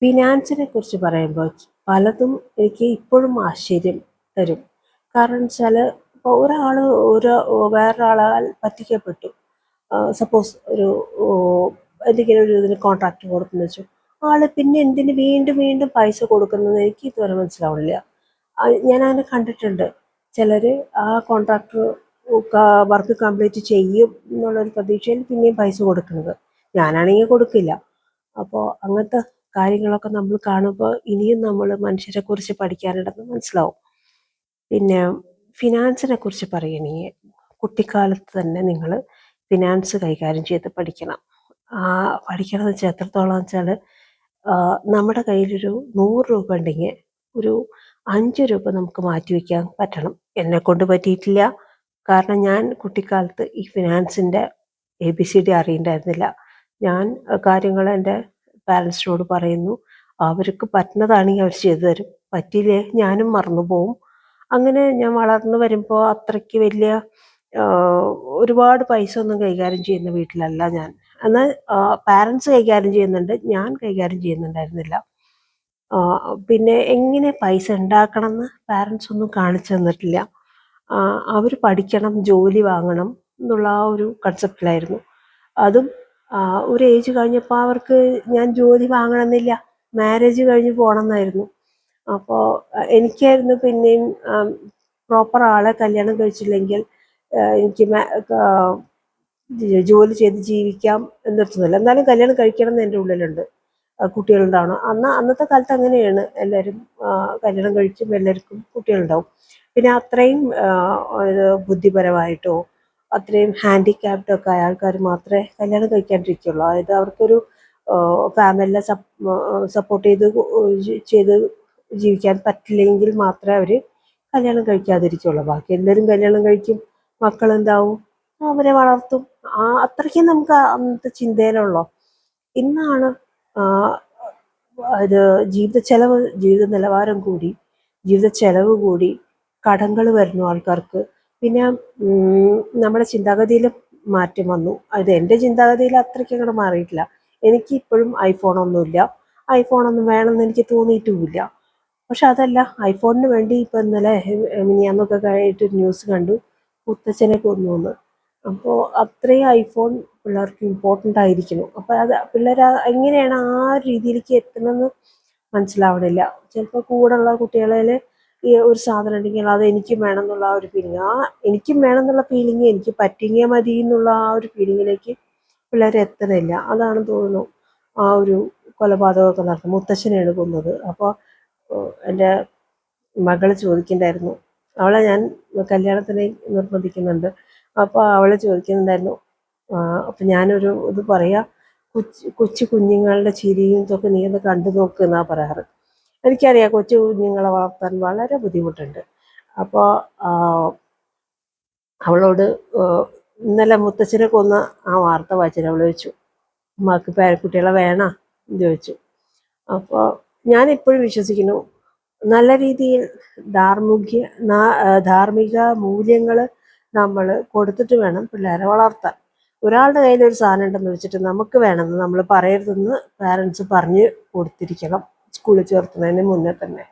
ഫിനാൻസിനെ കുറിച്ച് പറയുമ്പോൾ പലതും എനിക്ക് ഇപ്പോഴും ആശ്ചര്യം തരും. കാരണം വെച്ചാൽ ഇപ്പോൾ ഒരാൾ ഒരു വേറൊരാളാൽ പറ്റിക്കപ്പെട്ടു. സപ്പോസ് ഒരു എന്തെങ്കിലും ഒരു ഇതിന് കോൺട്രാക്റ്റ് കൊടുക്കുന്നു വെച്ചു, ആൾ പിന്നെ എന്തിന് വീണ്ടും വീണ്ടും പൈസ കൊടുക്കുന്നത് എനിക്ക് ഇതുവരെ മനസ്സിലാവണില്ല. ഞാനങ്ങനെ കണ്ടിട്ടുണ്ട്. ചിലർ ആ കോൺട്രാക്ടർ വർക്ക് കംപ്ലീറ്റ് ചെയ്യും എന്നുള്ളൊരു പ്രതീക്ഷയിൽ പിന്നെയും പൈസ കൊടുക്കുന്നത്. ഞാനാണെങ്കിൽ കൊടുക്കില്ല. അപ്പോൾ അങ്ങനത്തെ കാര്യങ്ങളൊക്കെ നമ്മൾ കാണുമ്പോൾ ഇനിയും നമ്മൾ മനുഷ്യരെക്കുറിച്ച് പഠിക്കാനുണ്ടെന്ന് മനസ്സിലാവും. പിന്നെ ഫിനാൻസിനെ കുറിച്ച് പറയുകയാണെങ്കിൽ കുട്ടിക്കാലത്ത് തന്നെ നിങ്ങൾ ഫിനാൻസ് കൈകാര്യം ചെയ്ത് പഠിക്കണം. പഠിക്കണം എന്ന് വെച്ചാൽ എത്രത്തോളം വെച്ചാൽ നമ്മുടെ കയ്യിലൊരു 100 രൂപ ഉണ്ടെങ്കിൽ ഒരു 5 രൂപ നമുക്ക് മാറ്റി വയ്ക്കാൻ പറ്റണം. എന്നെക്കൊണ്ട് പറ്റിയിട്ടില്ല. കാരണം ഞാൻ കുട്ടിക്കാലത്ത് ഈ ഫിനാൻസിൻ്റെ ABCD അറിയണ്ടായിരുന്നില്ല. ഞാൻ കാര്യങ്ങൾ എൻ്റെ പാരൻസിനോട് പറയുന്നു, അവർക്ക് പറ്റുന്നതാണെങ്കിൽ അവർ ചെയ്തു തരും, പറ്റിയില്ലേ ഞാനും മറന്നു പോവും. അങ്ങനെ ഞാൻ വളർന്നു വരുമ്പോൾ അത്രയ്ക്ക് വലിയ ഒരുപാട് പൈസ ഒന്നും കൈകാര്യം ചെയ്യുന്ന വീട്ടിലല്ല ഞാൻ. എന്നാൽ പാരൻസ് കൈകാര്യം ചെയ്യുന്നുണ്ട്, ഞാൻ കൈകാര്യം ചെയ്യുന്നുണ്ടായിരുന്നില്ല. പിന്നെ എങ്ങനെ പൈസ ഉണ്ടാക്കണം എന്ന് പാരൻസ് ഒന്നും കാണിച്ചു തന്നിട്ടില്ല. അവർ പഠിക്കണം, ജോലി വാങ്ങണം എന്നുള്ള ആ ഒരു കൺസെപ്റ്റിലായിരുന്നു. അതും ഒരു ഏജ് കഴിഞ്ഞപ്പോൾ അവർക്ക് ഞാൻ ജോലി വാങ്ങണമെന്നില്ല, മാരേജ് കഴിഞ്ഞ് പോകണമെന്നായിരുന്നു. അപ്പോൾ എനിക്കായിരുന്നു പിന്നെയും പ്രോപ്പർ ആളെ കല്യാണം കഴിച്ചില്ലെങ്കിൽ എനിക്ക് ജോലി ചെയ്ത് ജീവിക്കാം എന്നൊരുന്നില്ല. എന്നാലും കല്യാണം കഴിക്കണം എന്ന് എൻ്റെ ഉള്ളിലുണ്ട്. കുട്ടികളുണ്ടാവണം. അന്നത്തെ കാലത്ത് അങ്ങനെയാണ്, എല്ലാവരും കല്യാണം കഴിക്കും, എല്ലാവർക്കും കുട്ടികളുണ്ടാവും. പിന്നെ അത്രയും ബുദ്ധിപരമായിട്ടോ അത്രയും ഹാൻഡിക്യാപ്ഡ് ആയ ആൾക്കാർ മാത്രമേ കല്യാണം കഴിക്കാണ്ടിരിക്കുള്ളൂ. അതായത് അവർക്കൊരു ഫാമിലിനെ സപ്പോർട്ട് ചെയ്ത് ജീവിക്കാൻ പറ്റില്ലെങ്കിൽ മാത്രമേ അവർ കല്യാണം കഴിക്കാതിരിക്കുള്ളൂ. ബാക്കി എല്ലാവരും കല്യാണം കഴിക്കും, മക്കളുണ്ടാവും, അവരെ വളർത്തും. അത്രയ്ക്കും നമുക്ക് അന്നത്തെ ചിന്തയിലുള്ളൂ. ഇന്നാണ് ഇത് ജീവിത നിലവാരം കൂടി, ജീവിത ചെലവ് കൂടി, കടങ്ങൾ വരുന്നു ആൾക്കാർക്ക്. പിന്നെ നമ്മുടെ ചിന്താഗതിയിലും മാറ്റം വന്നു. അത് എൻ്റെ ചിന്താഗതിയിൽ അത്രയ്ക്ക് അങ്ങോട്ട് മാറിയിട്ടില്ല. എനിക്ക് ഇപ്പോഴും ഐഫോണൊന്നുമില്ല, ഐഫോണൊന്നും വേണമെന്ന് എനിക്ക് തോന്നിയിട്ടുമില്ല. പക്ഷെ അതല്ല, ഐഫോണിന് വേണ്ടി ഇപ്പം ഇന്നലെ മിനിയാന്നൊക്കെ കഴിഞ്ഞിട്ട് ന്യൂസ് കണ്ടു, മുത്തച്ഛനെ കൊന്നു. അപ്പോൾ അത്രയും ഐഫോൺ പിള്ളേർക്ക് ഇമ്പോർട്ടൻ്റ് ആയിരിക്കുന്നു. അപ്പോൾ അത് പിള്ളേർ എങ്ങനെയാണ് ആ രീതിയിലേക്ക് എത്തുന്നതെന്ന് മനസ്സിലാവണില്ല. ചിലപ്പോൾ കൂടെയുള്ള കുട്ടികളിൽ ഈ ഒരു സാധനം ഉണ്ടെങ്കിൽ അത് എനിക്കും വേണം എന്നുള്ള ആ ഒരു ഫീലിംഗ്, എനിക്കും വേണം എന്നുള്ള ഫീലിംഗ് എനിക്ക് പറ്റിങ്ങിയാൽ മതി എന്നുള്ള ആ ഒരു ഫീലിങ്ങിലേക്ക് പിള്ളേർ എത്തണില്ല. അതാണ് തോന്നുന്നു ആ ഒരു കൊലപാതകമൊക്കെ നടത്തുന്നത്. മുത്തശ്ശനെയാണ് കൊന്നത്. അപ്പോൾ എൻ്റെ മകൾ ചോദിക്കുന്നുണ്ടായിരുന്നു, അവളെ ഞാൻ കല്യാണത്തിന് നിർബന്ധിക്കുന്നുണ്ട്. അപ്പോൾ അവൾ ചോദിക്കുന്നുണ്ടായിരുന്നു, അപ്പം ഞാനൊരു ഇത് പറയാം, കൊച്ചു കുഞ്ഞുങ്ങളുടെ ചിരിയും ഇതൊക്കെ നീ ഒന്ന് കണ്ടു നോക്കുന്നാണ് പറയാറ്. എനിക്കറിയാം കൊച്ചു കുഞ്ഞുങ്ങളെ വളർത്താൻ വളരെ ബുദ്ധിമുട്ടുണ്ട്. അപ്പോൾ അവളോട് ഇന്നലെ മുത്തച്ഛനെ കൊന്ന ആ വാർത്ത വായിച്ചിട്ട് അവൾ ചോദിച്ചു, ഉമ്മാക്ക് പേരക്കുട്ടികളെ വേണോ എന്ന് ചോദിച്ചു. അപ്പോൾ ഞാനിപ്പോഴും വിശ്വസിക്കുന്നു, നല്ല രീതിയിൽ ധാർമ്മിക മൂല്യങ്ങൾ നമ്മൾ കൊടുത്തിട്ട് വേണം പിള്ളേരെ വളർത്താൻ. ഒരാളുടെ കയ്യിലൊരു സാധനം ഉണ്ടെന്ന് വെച്ചിട്ട് നമുക്ക് വേണമെന്ന് നമ്മൾ പറയരുതെന്ന് പാരൻസ് പറഞ്ഞ് കൊടുത്തിരിക്കണം സ്കൂളിൽ ചേർത്തുന്നതിന് മുന്നേ തന്നെ.